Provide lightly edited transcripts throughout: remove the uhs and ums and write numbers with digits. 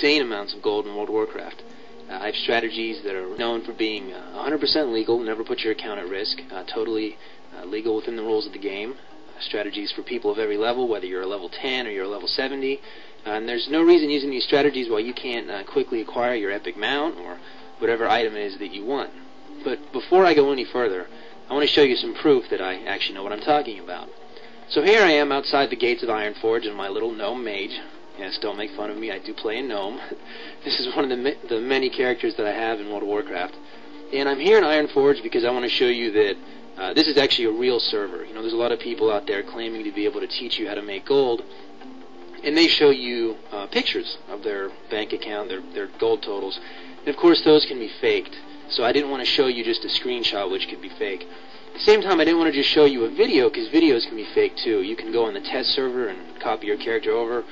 insane amounts of gold in World of Warcraft. I have strategies that are known for being 100% legal, never put your account at risk, totally legal within the rules of the game. Strategies for people of every level, whether you're a level 10 or you're a level 70. And there's no reason using these strategies while you can't quickly acquire your epic mount or whatever item it is that you want. But before I go any further, I want to show you some proof that I actually know what I'm talking about. So here I am outside the gates of Ironforge in my little gnome mage. Yes, don't make fun of me, I do play a gnome. This is one of the many characters that I have in World of Warcraft. And I'm here in Ironforge because I want to show you that this is actually a real server. You know, there's a lot of people out there claiming to be able to teach you how to make gold, and they show you pictures of their bank account, their gold totals. And of course those can be faked, so I didn't want to show you just a screenshot which could be fake. At the same time, I didn't want to just show you a video, because videos can be fake too. You can go on the test server and copy your character over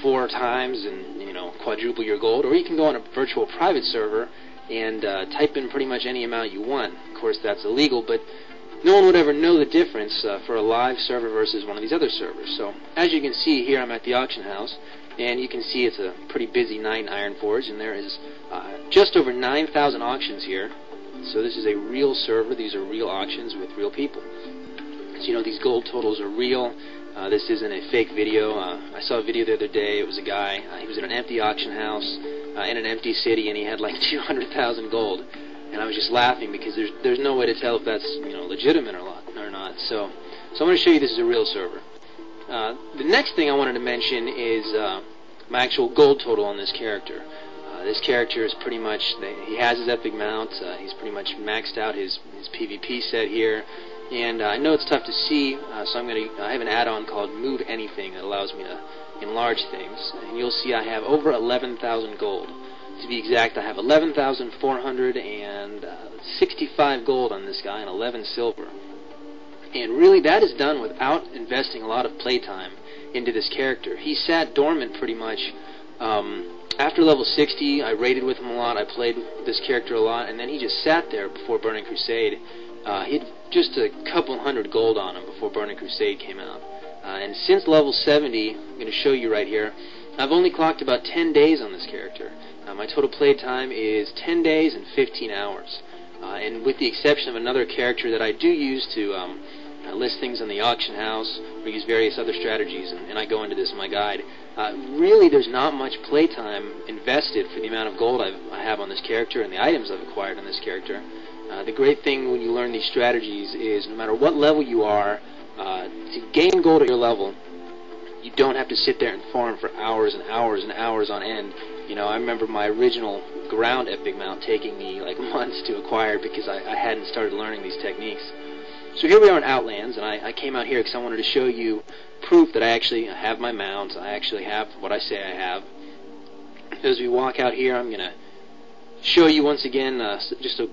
4 times and, you know, quadruple your gold, or you can go on a virtual private server and type in pretty much any amount you want. Of course that's illegal, but no one would ever know the difference for a live server versus one of these other servers. So as you can see here, I'm at the auction house, and you can see it's a pretty busy night in Ironforge, and there is just over 9,000 auctions here. So this is a real server. These are real auctions with real people. So you know, these gold totals are real. This isn't a fake video. I saw a video the other day. It was a guy. He was in an empty auction house in an empty city, and he had like 200,000 gold. And I was just laughing because there's no way to tell if that's, you know, legitimate or not. So I'm going to show you this is a real server. The next thing I wanted to mention is my actual gold total on this character. This character is pretty much, he has his epic mount. He's pretty much maxed out his PvP set here. And I know it's tough to see, so I have an add-on called Move Anything that allows me to enlarge things. And you'll see I have over 11,000 gold. To be exact, I have 11,465 gold on this guy and 11 silver. And really, that is done without investing a lot of playtime into this character. He sat dormant pretty much. After level 60, I raided with him a lot, I played this character a lot, and then he just sat there before Burning Crusade. He had just a couple hundred gold on him before Burning Crusade came out. And since level 70, I'm going to show you right here, I've only clocked about 10 days on this character. My total play time is 10 days and 15 hours. And with the exception of another character that I do use to list things in the auction house, or use various other strategies, and I go into this in my guide, really there's not much playtime invested for the amount of gold I have on this character and the items I've acquired on this character. The great thing when you learn these strategies is no matter what level you are, to gain gold at your level, you don't have to sit there and farm for hours and hours and hours on end. You know, I remember my original ground epic mount taking me like months to acquire because I hadn't started learning these techniques. So here we are in Outlands, and I came out here because I wanted to show you proof that I actually have my mount. I actually have what I say I have. As we walk out here, I'm going to show you once again just a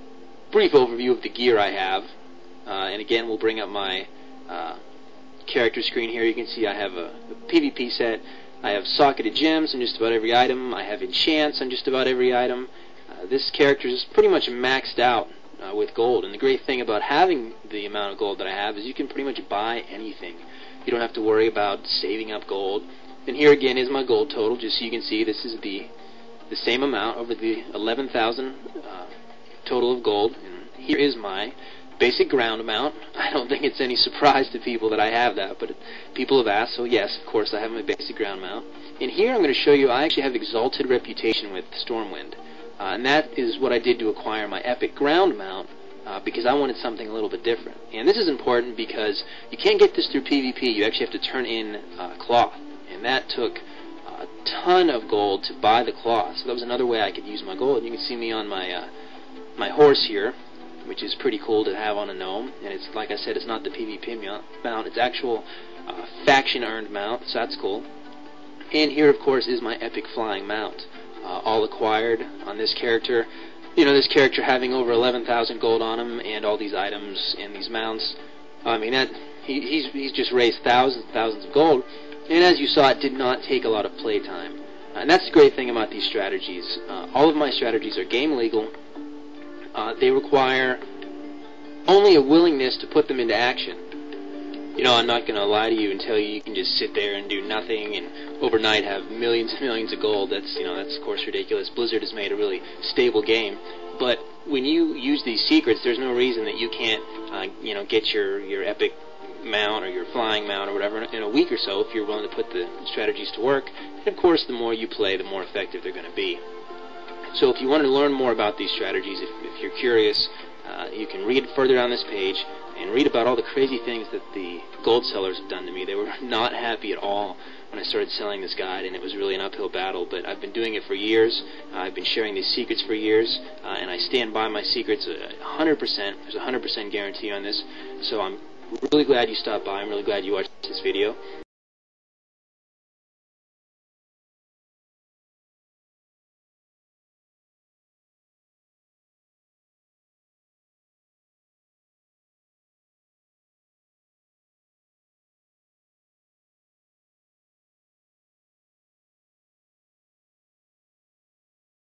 brief overview of the gear I have. And again, we'll bring up my character screen here. You can see I have a PvP set. I have socketed gems on just about every item. I have enchants on just about every item. This character is pretty much maxed out with gold. And the great thing about having the amount of gold that I have is you can pretty much buy anything. You don't have to worry about saving up gold. And here again is my gold total, just so you can see this is the same amount over the 11,000 total of gold. And here is my basic ground amount. I don't think it's any surprise to people that I have that, but people have asked, so yes, of course I have my basic ground amount. And here I'm going to show you I actually have Exalted Reputation with Stormwind. And that is what I did to acquire my epic ground mount, because I wanted something a little bit different. And this is important because you can't get this through PvP. You actually have to turn in cloth. And that took a ton of gold to buy the cloth. So that was another way I could use my gold. And you can see me on my my horse here, which is pretty cool to have on a gnome. And it's, like I said, it's not the PvP mount. It's actual faction-earned mount, so that's cool. And here, of course, is my epic flying mount. All acquired on this character. You know, this character having over 11,000 gold on him and all these items and these mounts. I mean, he's just raised thousands and thousands of gold. And as you saw, it did not take a lot of playtime. And that's the great thing about these strategies. All of my strategies are game legal. They require only a willingness to put them into action. You know, I'm not going to lie to you and tell you you can just sit there and do nothing and overnight have millions and millions of gold. That's, you know, that's of course ridiculous. Blizzard has made a really stable game, but when you use these secrets, there's no reason that you can't, you know, get your epic mount or your flying mount or whatever in a week or so if you're willing to put the strategies to work. And of course, the more you play, the more effective they're going to be. So if you want to learn more about these strategies, if you're curious, you can read further down this page and read about all the crazy things that the gold sellers have done to me. They were not happy at all when I started selling this guide, and it was really an uphill battle, but I've been doing it for years. I've been sharing these secrets for years, and I stand by my secrets 100%. There's a 100% guarantee on this, so I'm really glad you stopped by. I'm really glad you watched this video.